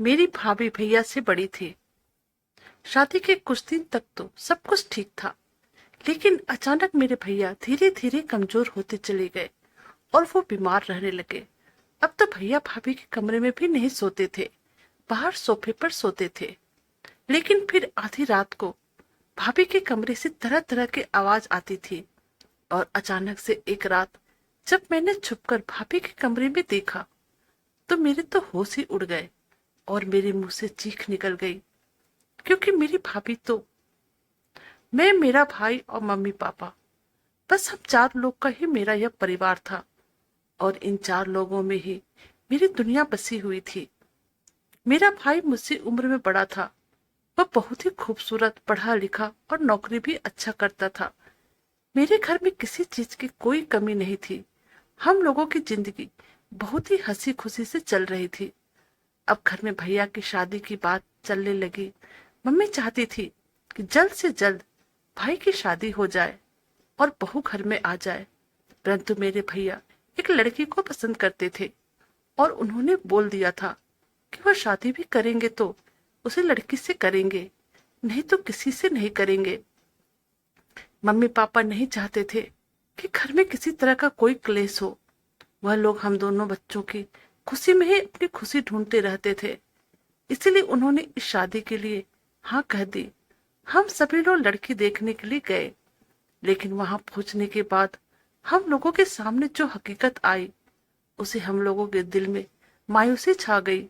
मेरी भाभी भैया से बड़ी थी। शादी के कुछ दिन तक तो सब कुछ ठीक था, लेकिन अचानक मेरे भैया धीरे धीरे कमजोर होते चले गए और वो बीमार रहने लगे। अब तो भैया भाभी के कमरे में भी नहीं सोते थे, बाहर सोफे पर सोते थे। लेकिन फिर आधी रात को भाभी के कमरे से तरह तरह की आवाज आती थी और अचानक से एक रात जब मैंने छुपकर भाभी के कमरे में देखा तो मेरे तो होश ही उड़ गए और मेरे मुंह से चीख निकल गई। क्योंकि मेरी भाभी तो मैं, मेरा भाई और मम्मी पापा, बस हम चार लोग का ही मेरा यह परिवार था और इन चार लोगों में ही मेरी दुनिया बसी हुई थी। मेरा भाई मुझसे उम्र में बड़ा था। वह बहुत ही खूबसूरत, पढ़ा लिखा और नौकरी भी अच्छा करता था। मेरे घर में किसी चीज की कोई कमी नहीं थी। हम लोगों की जिंदगी बहुत ही हंसी खुशी से चल रही थी। अब घर में भैया की शादी की बात चलने लगी। मम्मी चाहती थी कि जल्द से जल्द भाई की शादी हो जाए और बहू घर में आ जाए। परंतु मेरे भैया एक लड़की को पसंद करते थे और उन्होंने बोल दिया था कि वह शादी भी करेंगे तो उसे लड़की से करेंगे, नहीं तो किसी से नहीं करेंगे। मम्मी पापा नहीं चाहते थे कि घर में किसी तरह का कोई क्लेश हो। वह लोग हम दोनों बच्चों की खुशी में ही अपनी खुशी ढूंढते रहते थे। इसीलिए उन्होंने इस शादी के लिए हाँ कह दी। हम सभी लोग लड़की देखने के लिए गए, लेकिन वहां पहुंचने के बाद हम लोगों के सामने जो हकीकत आई उसे हम लोगों के दिल में मायूसी छा गई।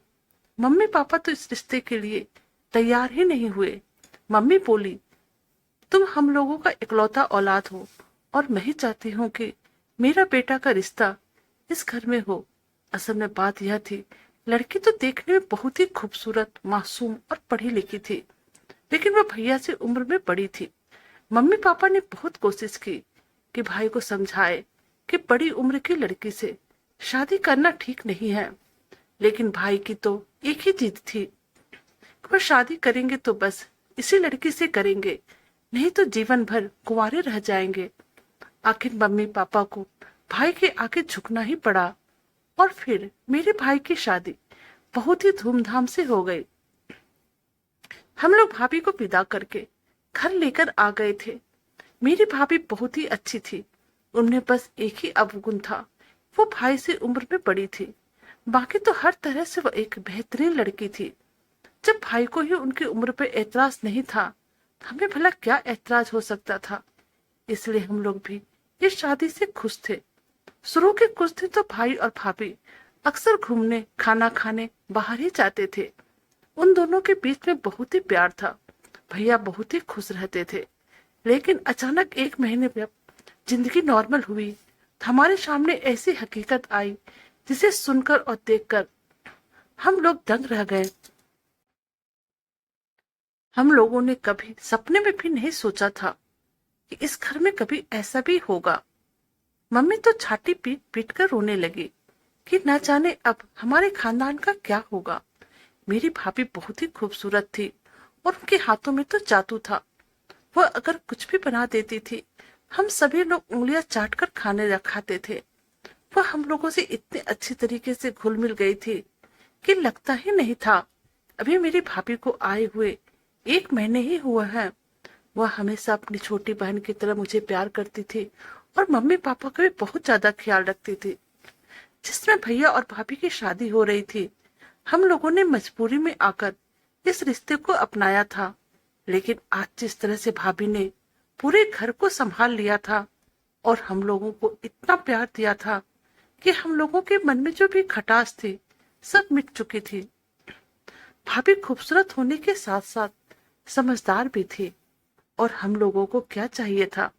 मम्मी पापा तो इस रिश्ते के लिए तैयार ही नहीं हुए। मम्मी बोली, तुम हम लोगों का इकलौता औलाद हो और मैं ही चाहती हूँ कि मेरा बेटा का रिश्ता इस घर में हो। असल में बात यह थी, लड़की तो देखने में बहुत ही खूबसूरत, मासूम और पढ़ी लिखी थी, लेकिन वह भैया से उम्र में बड़ी थी। मम्मी पापा ने बहुत कोशिश की कि भाई को समझाए कि बड़ी उम्र की लड़की से शादी करना ठीक नहीं है, लेकिन भाई की तो एक ही जिद थी कि वह शादी करेंगे तो बस इसी लड़की से करेंगे, नहीं तो जीवन भर कुंवारे रह जाएंगे। आखिर मम्मी पापा को भाई के आगे झुकना ही पड़ा और फिर मेरे भाई की शादी बहुत ही धूमधाम से हो गई। हम लोग भाभी को विदा करके घर लेकर आ गए थे। मेरी भाभी बहुत ही अच्छी थी। उनमें बस एक ही अवगुण था, वो भाई से उम्र में बड़ी थी। बाकी तो हर तरह से वो एक बेहतरीन लड़की थी। जब भाई को ही उनकी उम्र पे एतराज नहीं था, तो हमें भला क्या एतराज हो सकता था। इसलिए हम लोग भी इस शादी से खुश थे। शुरू के कुछ दिन तो भाई और भाभी अक्सर घूमने, खाना खाने बाहर ही जाते थे। उन दोनों के बीच में बहुत ही प्यार था। भैया बहुत ही खुश रहते थे। लेकिन अचानक एक महीने में जिंदगी नॉर्मल हुई तो हमारे सामने ऐसी हकीकत आई जिसे सुनकर और देखकर हम लोग दंग रह गए। हम लोगों ने कभी सपने में भी नहीं सोचा था कि इस घर में कभी ऐसा भी होगा। मम्मी तो छाती पीट पीट कर रोने लगी कि न जाने अब हमारे खानदान का क्या होगा। मेरी भाभी बहुत ही खूबसूरत थी और उनके हाथों में तो जादू था। वह अगर कुछ भी बना देती थी, हम सभी लोग उंगलियां चाट कर खाते थे। वह हम लोगों से इतने अच्छी तरीके से घुल मिल गई थी कि लगता ही नहीं था अभी मेरी भाभी को आए हुए एक महीने ही हुआ है। वह हमेशा अपनी छोटी बहन की तरह मुझे प्यार करती थी और मम्मी पापा का भी बहुत ज्यादा ख्याल रखती थी। जिसमें भैया और भाभी की शादी हो रही थी, हम लोगों ने मजबूरी में आकर इस रिश्ते को अपनाया था। लेकिन आज जिस तरह से भाभी ने पूरे घर को संभाल लिया था और हम लोगों को इतना प्यार दिया था कि हम लोगों के मन में जो भी खटास थी सब मिट चुकी थी। भाभी खूबसूरत होने के साथ साथ समझदार भी थी और हम लोगों को क्या चाहिए था।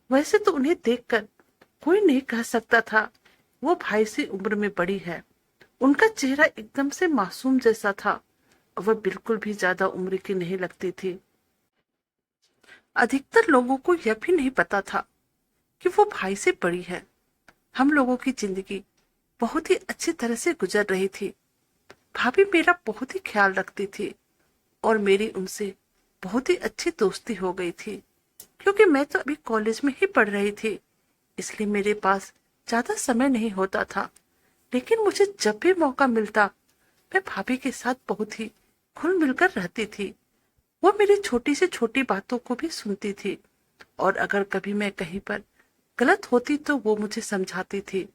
वैसे तो उन्हें देखकर कोई नहीं कह सकता था वो भाई से उम्र में बड़ी है। उनका चेहरा एकदम से मासूम जैसा था और वह बिल्कुल भी ज्यादा उम्र की नहीं लगती थी। अधिकतर लोगों को यह भी नहीं पता था कि वो भाई से बड़ी है। हम लोगों की जिंदगी बहुत ही अच्छी तरह से गुजर रही थी। भाभी मेरा बहुत ही ख्याल रखती थी और मेरी उनसे बहुत ही अच्छी दोस्ती हो गई थी। क्योंकि मैं तो अभी कॉलेज में ही पढ़ रही थी, इसलिए मेरे पास ज्यादा समय नहीं होता था। लेकिन मुझे जब भी मौका मिलता मैं भाभी के साथ बहुत ही घुल मिलकर रहती थी। वो मेरी छोटी से छोटी बातों को भी सुनती थी और अगर कभी मैं कहीं पर गलत होती तो वो मुझे समझाती थी।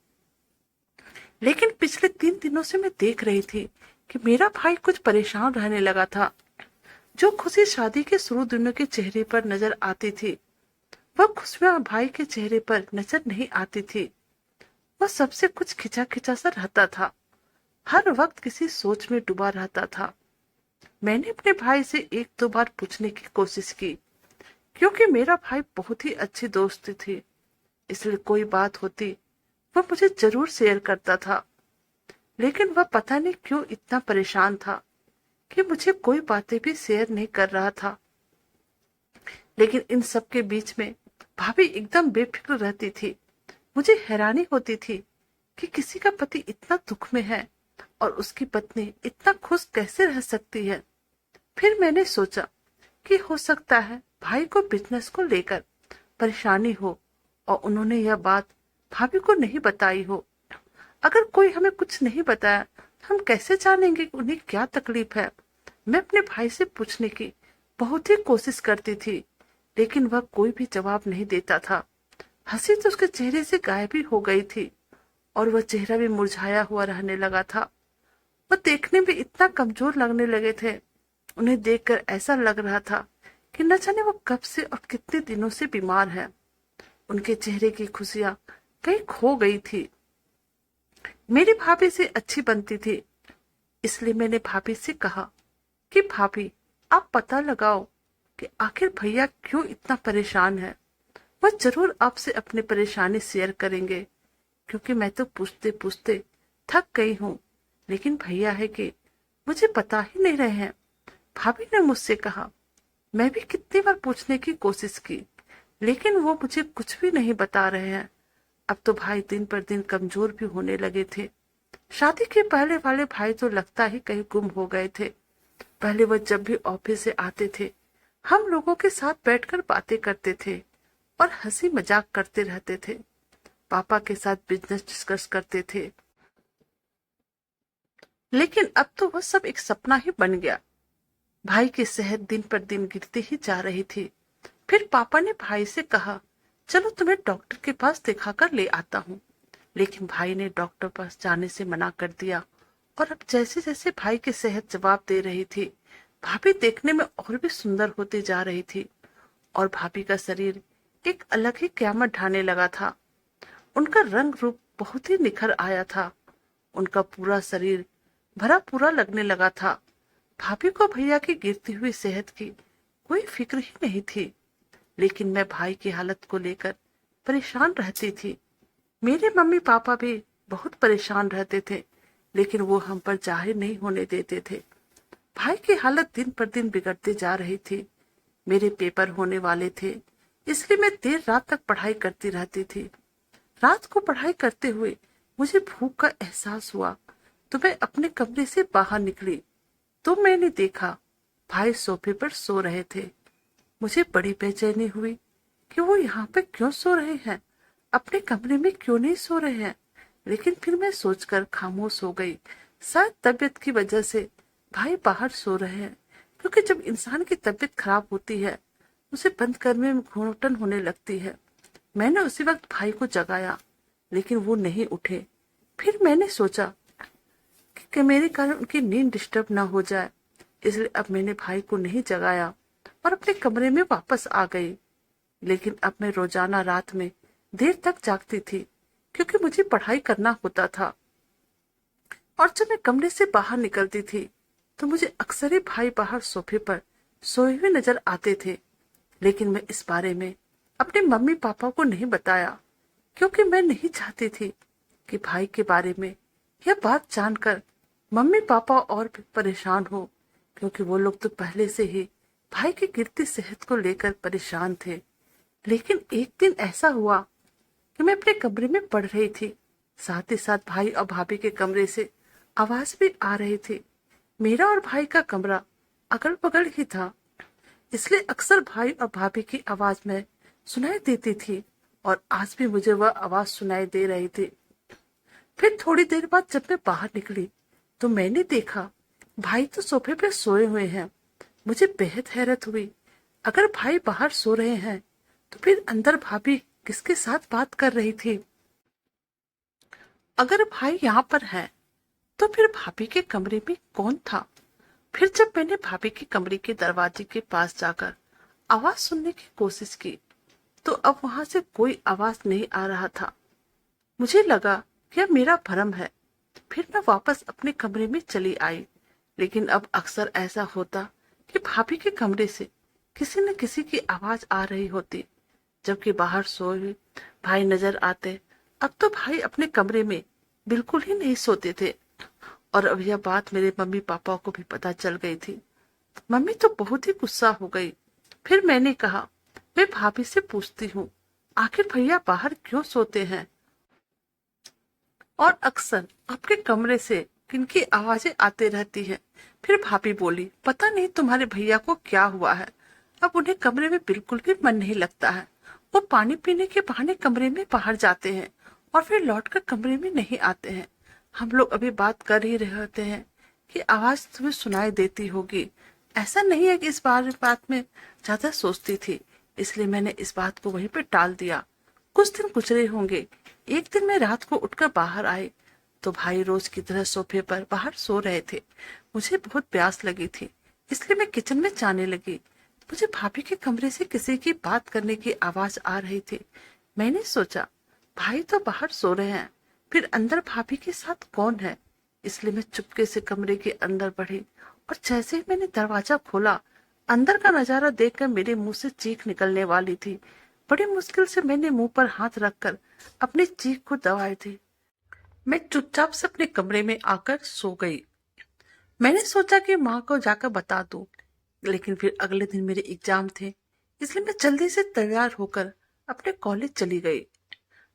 लेकिन पिछले 3 दिनों से मैं देख रही थी कि मेरा भाई कुछ परेशान रहने लगा था। जो खुशी शादी के शुरू दिनों के चेहरे पर नजर आती थी, वह खुशियां भाई के चेहरे पर नजर नहीं आती थी। वह सबसे कुछ खिंचा खिंचा सा रहता था, हर वक्त किसी सोच में डूबा रहता था। मैंने अपने भाई से 1-2 बार पूछने की कोशिश की, क्योंकि मेरा भाई बहुत ही अच्छी दोस्त थी, इसलिए कोई बात होती वह मुझे जरूर शेयर करता था। लेकिन वह पता नहीं क्यों इतना परेशान था कि मुझे कोई बातें भी शेयर नहीं कर रहा था। लेकिन इन सब के बीच में भाभी एकदम बेफिक्र रहती थी। मुझे हैरानी होती थी कि किसी का पति इतना दुख में है और उसकी पत्नी इतना खुश कैसे रह सकती है। फिर मैंने सोचा कि हो सकता है भाई को बिजनेस को लेकर परेशानी हो और उन्होंने यह बात भाभी को नहीं बताई हो। अगर कोई हमें कुछ नहीं बताया तो हम कैसे जानेंगे कि उन्हें क्या तकलीफ है। मैं अपने भाई से पूछने की बहुत ही कोशिश करती थी, लेकिन वह कोई भी जवाब नहीं देता था। हंसी तो उसके चेहरे से गायब ही हो गई थी और वह चेहरा भी मुरझाया हुआ रहने लगा था। वह देखने में इतना कमजोर लगने लगे थे। उन्हें देखकर ऐसा लग रहा था कि न जाने वो कब से और कितने दिनों से बीमार है। उनके चेहरे की खुशियां कहीं खो गई थी। मेरी भाभी से अच्छी बनती थी, इसलिए मैंने भाभी से कहा कि भाभी, आप पता लगाओ कि आखिर भैया क्यों इतना परेशान है। वह जरूर आपसे अपनी परेशानी शेयर करेंगे, क्योंकि मैं तो पूछते पूछते थक गई हूँ। लेकिन भैया है कि मुझे बता ही नहीं रहे हैं। भाभी ने मुझसे कहा। मैं भी कितनी बार पूछने की कोशिश की, लेकिन वो मुझे कुछ भी नहीं बता रहे हैं। अब तो भाई दिन पर दिन कमजोर भी होने लगे थे। शादी के पहले वाले भाई तो लगता ही कहीं गुम हो गए थे। पहले वह जब भी ऑफिस से आते थे, हम लोगों के साथ बैठकर बातें करते थे और हंसी मजाक करते रहते थे। पापा के साथ बिजनेस डिस्कस करते थे। लेकिन अब तो वह सब एक सपना ही बन गया। भाई की सेहत दिन पर दिन गिरती ही जा रही थी। फिर पापा ने भाई से कहा, चलो तुम्हें डॉक्टर के पास दिखाकर ले आता हूँ। लेकिन भाई ने डॉक्टर पास जाने से मना कर दिया और अब जैसे जैसे भाई की सेहत जवाब दे रही थी, भाभी देखने में और भी सुंदर होती जा रही थी और भाभी का शरीर एक अलग ही क़यामत ढाने लगा था। उनका रंग रूप बहुत ही निखर आया था। उनका पूरा शरीर भरा पूरा लगने लगा था। भाभी को भैया की गिरती हुई सेहत की कोई फिक्र ही नहीं थी। लेकिन मैं भाई की हालत को लेकर परेशान रहती थी। मेरे मम्मी पापा भी बहुत परेशान रहते थे, लेकिन वो हम पर जाहिर नहीं होने देते थे। भाई की हालत दिन पर दिन बिगड़ती जा रही थी। मेरे पेपर होने वाले थे, इसलिए मैं देर रात तक पढ़ाई करती रहती थी। रात को पढ़ाई करते हुए मुझे भूख का एहसास हुआ तो मैं अपने कमरे से बाहर निकली तो मैंने देखा भाई सोफे पर सो रहे थे। मुझे बड़ी बेचैनी हुई कि वो यहाँ पे क्यों सो रहे हैं, अपने कमरे में क्यों नहीं सो रहे हैं। लेकिन फिर मैं सोचकर खामोश हो गई। शायद तबीयत की वजह से भाई बाहर सो रहे हैं, क्योंकि जब इंसान की तबीयत खराब होती है उसे बंद करने में घुटन होने लगती है। मैंने उसी वक्त भाई को जगाया, लेकिन वो नहीं उठे। फिर मैंने सोचा कि मेरे कारण उनकी नींद डिस्टर्ब ना हो जाए, इसलिए अब मैंने भाई को नहीं जगाया और अपने कमरे में वापस आ गई। लेकिन अब मैं रोजाना रात में देर तक जागती थी, क्योंकि मुझे पढ़ाई करना होता था। और जब मैं कमरे से बाहर निकलती थी तो मुझे अक्सर ही भाई बाहर सोफे पर सोए हुए नजर आते थे। लेकिन मैं इस बारे में अपने मम्मी पापा को नहीं बताया, क्योंकि मैं नहीं चाहती थी कि भाई के बारे में यह बात जानकर मम्मी पापा और भी परेशान हो, क्योंकि वो लोग तो पहले से ही भाई की गिरती सेहत को लेकर परेशान थे। लेकिन एक दिन ऐसा हुआ कि मैं अपने कमरे में पढ़ रही थी, साथ ही साथ भाई और भाभी के कमरे से आवाज भी आ रही थी। मेरा और भाई का कमरा अगल बगल ही था, इसलिए अक्सर भाई और भाभी की आवाज में सुनाई देती थी और आज भी मुझे वह आवाज सुनाई दे रही थी। फिर थोड़ी देर बाद जब मैं बाहर निकली तो मैंने देखा भाई तो सोफे पे सोए हुए हैं। मुझे बेहद हैरत हुई। अगर भाई बाहर सो रहे हैं तो फिर अंदर भाभी किसके साथ बात कर रही थी? अगर भाई यहाँ पर है तो फिर भाभी के कमरे में कौन था? फिर जब मैंने भाभी के कमरे के दरवाजे के पास जाकर आवाज सुनने की कोशिश की तो अब वहां से कोई आवाज नहीं आ रहा था। मुझे लगा कि यह मेरा भ्रम है। फिर मैं वापस अपने कमरे में चली आई। लेकिन अब अक्सर ऐसा होता कि भाभी के कमरे से किसी न किसी की आवाज आ रही होती, जबकि बाहर सोए भाई नजर आते। अब तो भाई अपने कमरे में बिल्कुल ही नहीं सोते थे और अब यह बात मेरे मम्मी पापा को भी पता चल गई थी। मम्मी तो बहुत ही गुस्सा हो गई। फिर मैंने कहा, मैं भाभी से पूछती हूँ आखिर भैया बाहर क्यों सोते हैं और अक्सर आपके कमरे से किनकी आवाजें आती रहती हैं। फिर भाभी बोली, पता नहीं तुम्हारे भैया को क्या हुआ है, अब उन्हें कमरे में बिल्कुल भी मन नहीं लगता है। वो पानी पीने के बहाने कमरे में बाहर जाते हैं और फिर लौटकर कमरे में नहीं आते हैं। हम लोग अभी बात कर ही रहे होते हैं कि आवाज तुम्हें सुनाई देती होगी। ऐसा नहीं है कि इस बात में ज्यादा सोचती थी, इसलिए मैंने इस बात को वहीं पे टाल दिया। कुछ दिन गुजरे होंगे। एक दिन मैं रात को उठकर बाहर आई तो भाई रोज की तरह सोफे पर बाहर सो रहे थे। मुझे बहुत प्यास लगी थी, इसलिए मैं किचन में जाने लगी। मुझे भाभी के कमरे से किसी की बात करने की आवाज आ रही थी। मैंने सोचा भाई तो बाहर सो रहे हैं, फिर अंदर भाभी के साथ कौन है? इसलिए मैं चुपके से कमरे के अंदर बढ़ी और जैसे ही मैंने दरवाजा खोला, अंदर का नजारा देखकर मेरे मुंह से चीख निकलने वाली थी। बड़ी मुश्किल से मैंने मुंह पर हाथ रखकर अपनी चीख को दबाए थे। मैं चुपचाप से अपने कमरे में आकर सो गई। मैंने सोचा कि माँ को जाकर बता दूं, लेकिन फिर अगले दिन मेरे एग्जाम थे, इसलिए मैं जल्दी से तैयार होकर अपने कॉलेज चली गई।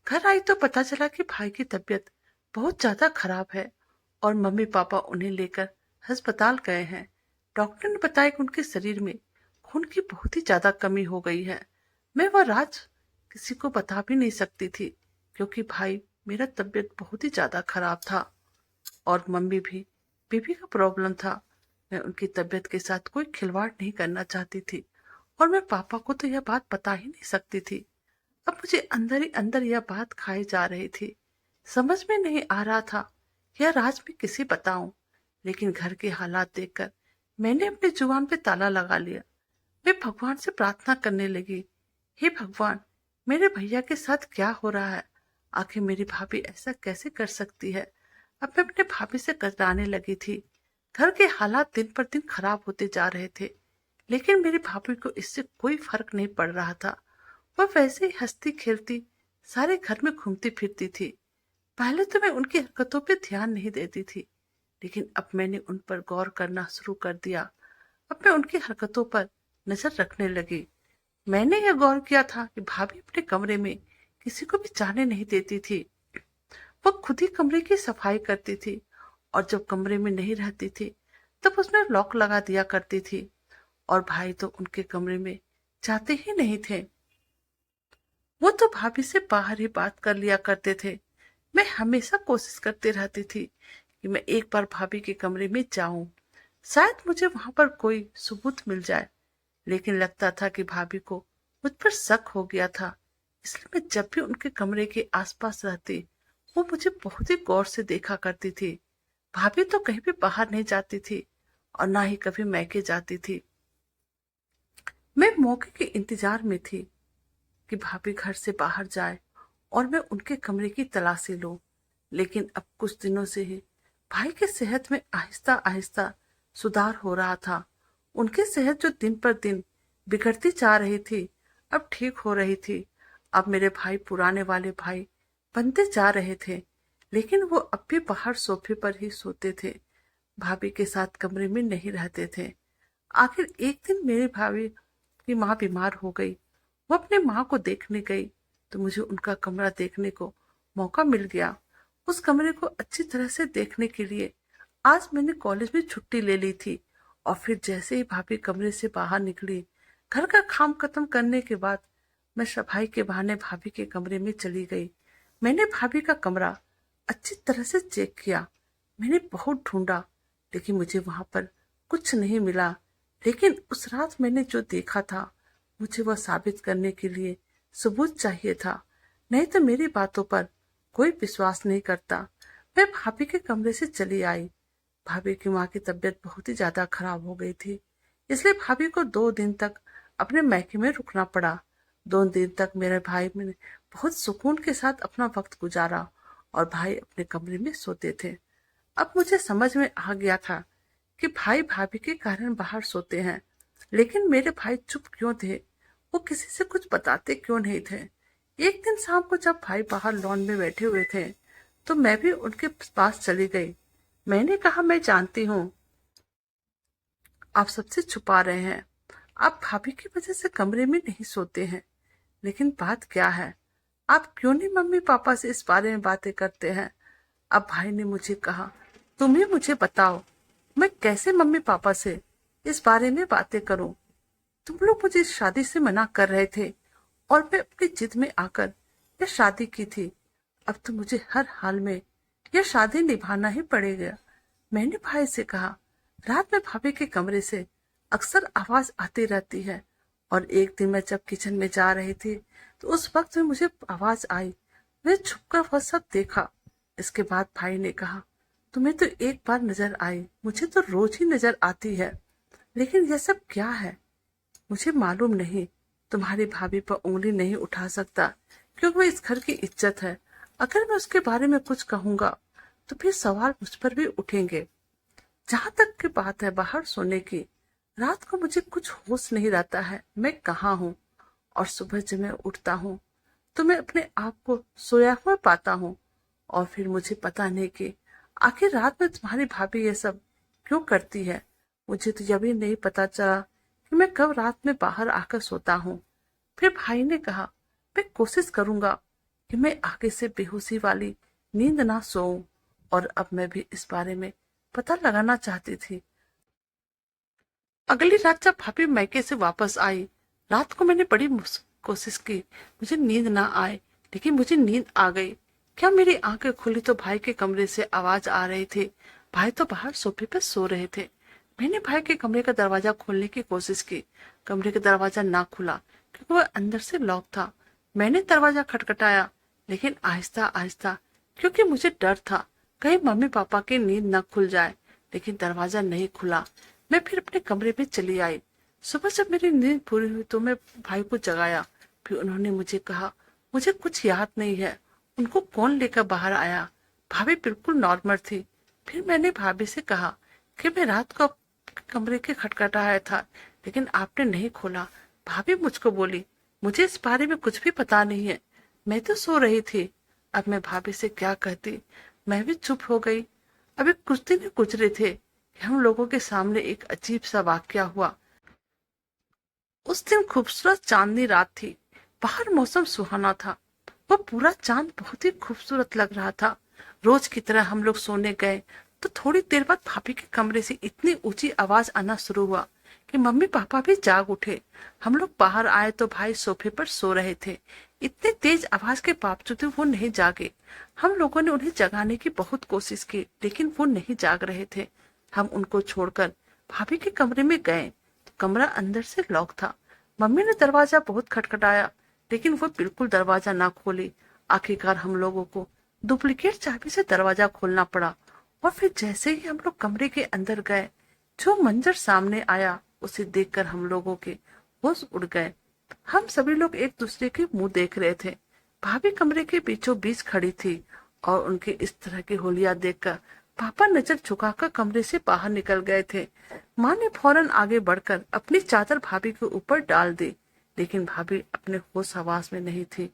घर आई तो पता चला कि भाई की तबीयत बहुत ज्यादा खराब है और मम्मी पापा उन्हें लेकर अस्पताल गए हैं। डॉक्टर ने बताया कि उनके शरीर में खून की बहुत ही ज्यादा कमी हो गई है। मैं वह राज किसी को बता भी नहीं सकती थी, क्योंकि भाई मेरा तबीयत बहुत ही ज्यादा खराब था और मम्मी भी बीपी का प्रॉब्लम था। मैं उनकी तबीयत के साथ कोई खिलवाड़ नहीं करना चाहती थी और मैं पापा को तो यह बात बता ही नहीं सकती थी। अब मुझे अंदर ही अंदर यह बात खाई जा रही थी। समझ में नहीं आ रहा था यह राज मैं किसे बताऊं, लेकिन घर के हालात देखकर मैंने अपने जुबान पे ताला लगा लिया। मैं भगवान से प्रार्थना करने लगी, हे भगवान, मेरे भैया के साथ क्या हो रहा है? आखिर मेरी भाभी ऐसा कैसे कर सकती है? अब मैं अपने भाभी से कतराने लगी थी। घर के हालात दिन पर दिन खराब होते जा रहे थे, लेकिन मेरी भाभी को इससे कोई फर्क नहीं पड़ रहा था। वह वैसे ही हंसती खेलती सारे घर में घूमती फिरती थी। पहले तो मैं उनकी हरकतों पर ध्यान नहीं देती थी, लेकिन अब मैंने उन पर गौर करना शुरू कर दिया। अब मैं उनकी हरकतों पर नजर रखने लगी। मैंने यह गौर किया था कि भाभी अपने कमरे में किसी को भी जाने नहीं देती थी। वह खुद ही कमरे की सफाई करती थी और जब कमरे में नहीं रहती थी तब उसमें लॉक लगा दिया करती थी और भाई तो उनके कमरे में जाते ही नहीं थे। वो तो भाभी से बाहर ही बात कर लिया करते थे। मैं हमेशा कोशिश करती रहती थी कि मैं एक बार भाभी के कमरे में जाऊं, शायद मुझे वहां पर कोई सबूत मिल जाए, लेकिन लगता था कि भाभी को मुझ पर शक हो गया था। इसलिए मैं जब भी उनके कमरे के आसपास रहती, वो मुझे बहुत ही गौर से देखा करती थी। भाभी तो कहीं भी बाहर नहीं जाती थी और ना ही कभी मैके जाती थी। मैं मौके के इंतजार में थी कि भाभी घर से बाहर जाए और मैं उनके कमरे की तलाशी लूं। लेकिन अब कुछ दिनों से ही भाई की सेहत में आहिस्ता आहिस्ता सुधार हो रहा था। उनकी सेहत जो दिन पर दिन बिगड़ती जा रही थी, अब ठीक हो रही थी। अब मेरे भाई पुराने वाले भाई बनते जा रहे थे, लेकिन वो अब भी बाहर सोफे पर ही सोते थे, भाभी के साथ कमरे में नहीं रहते थे। आखिर एक दिन मेरी भाभी की माँ बीमार हो गई। वो अपने माँ को देखने गई तो मुझे उनका कमरा देखने को मौका मिल गया। उस कमरे को अच्छी तरह से देखने के लिए आज मैंने कॉलेज में छुट्टी ले ली थी और फिर जैसे ही भाभी कमरे से बाहर निकली, घर का काम खत्म करने के बाद मैं सफाई के बहाने भाभी के कमरे में चली गई। मैंने भाभी का कमरा अच्छी तरह से चेक किया। मैंने बहुत ढूंढा, लेकिन मुझे वहां पर कुछ नहीं मिला। लेकिन उस रात मैंने जो देखा था, मुझे वह साबित करने के लिए सबूत चाहिए था, नहीं तो मेरी बातों पर कोई विश्वास नहीं करता। मैं भाभी के कमरे से चली आई। भाभी की माँ की तबीयत बहुत ही ज्यादा खराब हो गई थी, इसलिए भाभी को 2 दिन तक अपने मायके में रुकना पड़ा। 2 दिन तक मेरे भाई ने बहुत सुकून के साथ अपना वक्त गुजारा और भाई अपने कमरे में सोते थे। अब मुझे समझ में आ गया था कि भाई भाभी के कारण बाहर सोते हैं, लेकिन मेरे भाई चुप क्यों थे? वो किसी से कुछ बताते क्यों नहीं थे? एक दिन शाम को जब भाई बाहर लॉन में बैठे हुए थे, तो मैं भी उनके पास चली गई। मैंने कहा, मैं जानती हूँ आप सबसे छुपा रहे हैं। आप भाभी की वजह से कमरे में नहीं सोते हैं, लेकिन बात क्या है? आप क्यों नहीं मम्मी पापा से इस बारे में बातें करते हैं? अब भाई ने मुझे कहा, तुम ही मुझे बताओ, मैं कैसे मम्मी पापा से इस बारे में बातें करूं? तुम लोग मुझे इस शादी से मना कर रहे थे और मैं अपनी जिद में आकर यह शादी की थी। अब तो मुझे हर हाल में यह शादी निभाना ही पड़ेगा। मैंने भाई से कहा, रात में भाभी के कमरे से अक्सर आवाज आती रहती है, और एक दिन मैं जब किचन में जा रही थी, तो उस वक्त में मुझे आवाज आई। मैं छुपकर वह सब देखा। इसके बाद भाई ने कहा, तुम्हें तो एक बार नजर आई, मुझे तो रोज ही नजर आती है, लेकिन यह सब क्या है? मुझे मालूम नहीं। तुम्हारी भाभी पर उंगली नहीं उठा सकता, क्योंकि वो इस घर की इज्जत है। अगर मैं उसके बारे में कुछ कहूंगा, तो फिर सवाल मुझ पर भी उठेंगे। जहां तक की बात है बाहर सोने की, रात को मुझे कुछ होश नहीं रहता है मैं कहाँ हूँ। और सुबह जब मैं उठता हूँ, तो मैं अपने आप को सोया हुआ पाता हूँ। और फिर मुझे पता नहीं कि आखिर रात में तुम्हारी भाभी ये सब क्यों करती है। मुझे तो यह भी नहीं पता चला कि मैं कब रात में बाहर आकर सोता हूँ। फिर भाई ने कहा, मैं कोशिश करूंगा कि मैं आगे से बेहोशी वाली नींद ना सोऊं। और अब मैं भी इस बारे में पता लगाना चाहती थी। अगली रात जब भाभी मायके से वापस आई, रात को मैंने बड़ी कोशिश की मुझे नींद ना आए, लेकिन मुझे नींद आ गई। क्या मेरी आंखें खुली तो भाई के कमरे से आवाज आ रही थी। भाई तो बाहर सोफे पर सो रहे थे। मैंने भाई के कमरे का दरवाजा खोलने की कोशिश की। कमरे का दरवाजा ना खुला, क्योंकि वह अंदर से लॉक था। मैंने दरवाजा खटखटाया, लेकिन आहिस्ता आहिस्ता, क्योंकि मुझे डर था कहीं मम्मी पापा की नींद न खुल जाए। लेकिन दरवाजा नहीं खुला। मैं फिर अपने कमरे में चली आई। सुबह जब मेरी नींद पूरी हुई तो मैं भाई को जगाया। फिर उन्होंने मुझे कहा, मुझे कुछ याद नहीं है उनको कौन लेकर बाहर आया। भाभी बिल्कुल नॉर्मल थी। फिर मैंने भाभी से कहा कि मैं रात को कमरे के खटखटाया था, लेकिन आपने नहीं खोला। भाभी मुझको बोली, मुझे इस बारे में कुछ भी पता नहीं है, मैं तो सो रही थी। अब मैं भाभी से क्या कहती। मैं भी चुप हो गई। अभी कुछ दिन गुजरे थे कि हम लोगों के सामने एक अजीब सा वाकया हुआ। उस दिन खूबसूरत चांदनी रात थी। बाहर मौसम सुहाना था। वो पूरा चांद बहुत ही खूबसूरत लग रहा था। रोज की तरह हम लोग सोने गए, तो थोड़ी देर बाद भाभी के कमरे से इतनी ऊंची आवाज आना शुरू हुआ कि मम्मी पापा भी जाग उठे। हम लोग बाहर आए तो भाई सोफे पर सो रहे थे। इतनी तेज आवाज के बावजूद वो नहीं जागे। हम लोगों ने उन्हें जगाने की बहुत कोशिश की, लेकिन वो नहीं जाग रहे थे। हम उनको छोड़कर भाभी के कमरे में गए, तो कमरा अंदर से लॉक था। मम्मी ने दरवाजा बहुत खटखटाया, लेकिन वो बिल्कुल दरवाजा ना खोली। आखिरकार हम लोगों को डुप्लीकेट चाबी से दरवाजा खोलना पड़ा। और फिर जैसे ही हम लोग कमरे के अंदर गए, जो मंजर सामने आया उसे देखकर हम लोगों के होश उड़ गए। हम सभी लोग एक दूसरे के मुंह देख रहे थे। भाभी कमरे के बीचों बीच खड़ी थी, और उनके इस तरह की होलिया देखकर पापा नजर झुकाकर कमरे से बाहर निकल गए थे। माँ ने फौरन आगे बढ़कर अपनी चादर भाभी के ऊपर डाल दी, लेकिन भाभी अपने होश हवास में नहीं थी।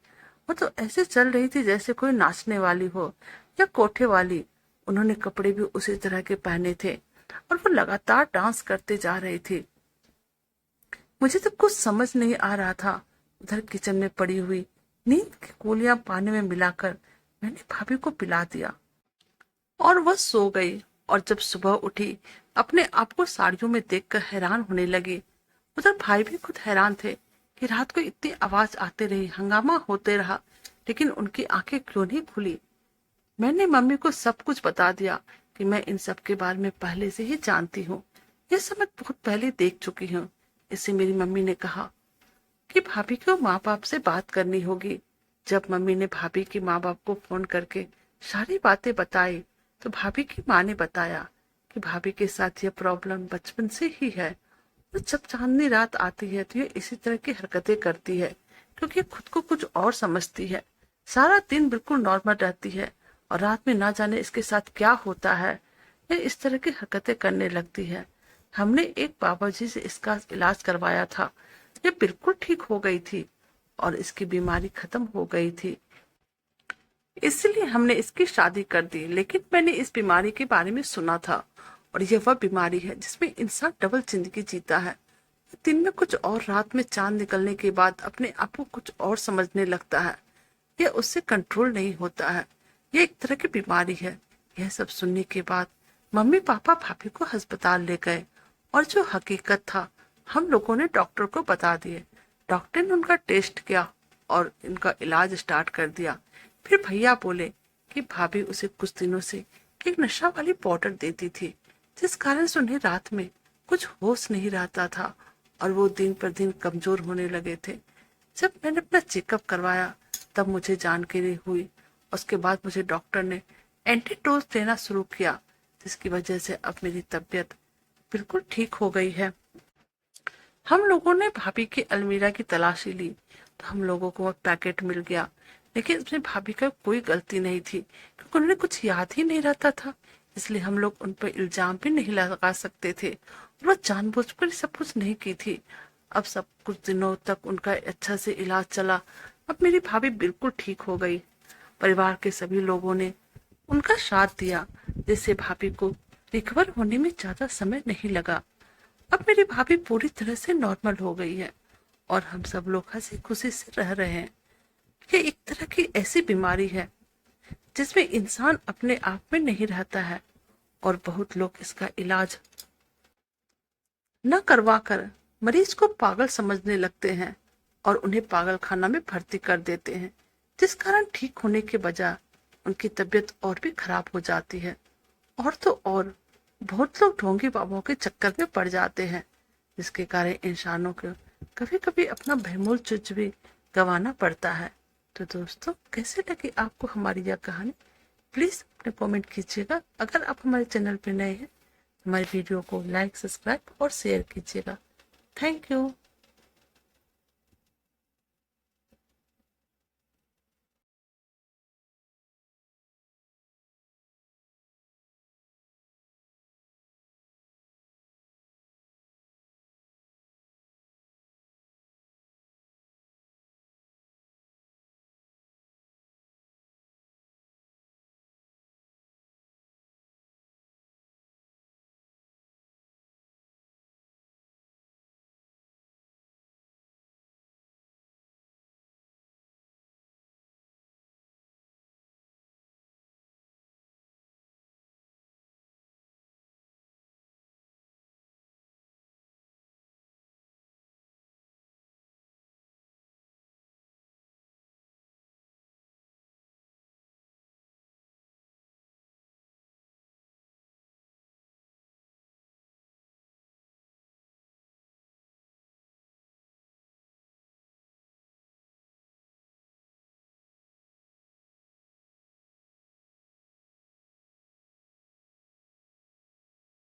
वो तो ऐसे चल रही थी जैसे कोई नाचने वाली हो या कोठे वाली। उन्होंने कपड़े भी उसी तरह के पहने थे, और वो लगातार डांस करते जा रही थी। मुझे तो कुछ समझ नहीं आ रहा था। उधर किचन में पड़ी हुई नींद की गोलियां पानी में मिलाकर मैंने भाभी को पिला दिया, और वह सो गई। और जब सुबह उठी, अपने आप को साड़ियों में देखकर हैरान होने लगी। उधर भाई भी खुद हैरान थे कि रात को इतनी आवाज आते रही, हंगामा होते रहा, लेकिन उनकी आंखें क्यों नहीं खुली। मैंने मम्मी को सब कुछ बता दिया कि मैं इन सब के बारे में पहले से ही जानती हूँ। ये सब मैं बहुत पहले देख चुकी हूँ। इससे मेरी मम्मी ने कहा कि भाभी को माँ बाप से बात करनी होगी। जब मम्मी ने भाभी के माँ बाप को फोन करके सारी बातें बताई तो भाभी की माँ ने बताया कि भाभी के साथ यह प्रॉब्लम बचपन से ही है। और जब चांदनी रात आती है तो ये इसी तरह की हरकतें करती है, क्योंकि खुद को कुछ और समझती है। सारा दिन बिल्कुल नॉर्मल रहती है और रात में ना जाने इसके साथ क्या होता है, ये इस तरह की हरकतें करने लगती है। हमने एक बाबा जी से इसका इलाज करवाया था, ये बिल्कुल ठीक हो गई थी और इसकी बीमारी खत्म हो गई थी। इसलिए हमने इसकी शादी कर दी। लेकिन मैंने इस बीमारी के बारे में सुना था और यह वह बीमारी है जिसमें इंसान डबल जिंदगी जीता है। दिन में कुछ और रात में चांद निकलने के बाद अपने आप को कुछ और समझने लगता है। यह उससे कंट्रोल नहीं होता है। यह एक तरह की बीमारी है। यह सब सुनने के बाद मम्मी पापा भाभी को अस्पताल ले गए और जो हकीकत था हम लोगों ने डॉक्टर को बता दिए। डॉक्टर ने उनका टेस्ट किया और इनका इलाज स्टार्ट कर दिया। फिर भैया बोले कि भाभी उसे कुछ दिनों से एक नशा वाली पाउडर देती थी, जिस कारण से उन्हें रात में कुछ होश नहीं रहता था और वो दिन पर दिन कमजोर होने लगे थे। जब मैंने अपना चेकअप करवाया तब मुझे जानकारी हुई। उसके बाद मुझे डॉक्टर ने एंटीडोज देना शुरू किया, जिसकी वजह से अब मेरी तबीयत बिल्कुल ठीक हो गई है। हम लोगों ने भाभी की अलमीरा की तलाशी ली तो हम लोगों को वो पैकेट मिल गया, लेकिन उसमें भाभी का कोई गलती नहीं थी, क्योंकि उन्हें कुछ याद ही नहीं रहता था। इसलिए हम लोग उन पर इल्जाम भी नहीं लगा सकते थे और वो जानबूझकर सब कुछ नहीं की थी। अब सब कुछ दिनों तक उनका अच्छा से इलाज चला। अब मेरी भाभी बिल्कुल ठीक हो गई। परिवार के सभी लोगों ने उनका साथ दिया, जिससे भाभी को रिकवर होने में ज्यादा समय नहीं लगा। अब मेरी भाभी पूरी तरह से नॉर्मल हो गई है और हम सब लोग हंसी खुशी से रह रहे हैं। ये एक तरह की ऐसी बीमारी है जिसमें इंसान अपने आप में नहीं रहता है और बहुत लोग इसका इलाज न करवा कर मरीज को पागल समझने लगते हैं और उन्हें पागल खाना में भर्ती कर देते हैं, जिस कारण ठीक होने के बजाय उनकी तबीयत और भी खराब हो जाती है। और तो और बहुत लोग ढोंगी बाबों के चक्कर में पड़ जाते हैं, जिसके कारण इंसानों को कभी कभी अपना बहुमूल्य चीज भी गंवाना पड़ता है। तो दोस्तों, कैसे लगी आपको हमारी यह कहानी? प्लीज अपने कमेंट कीजिएगा। अगर आप हमारे चैनल पर नए हैं, हमारे वीडियो को लाइक, सब्सक्राइब और शेयर कीजिएगा। Thank you.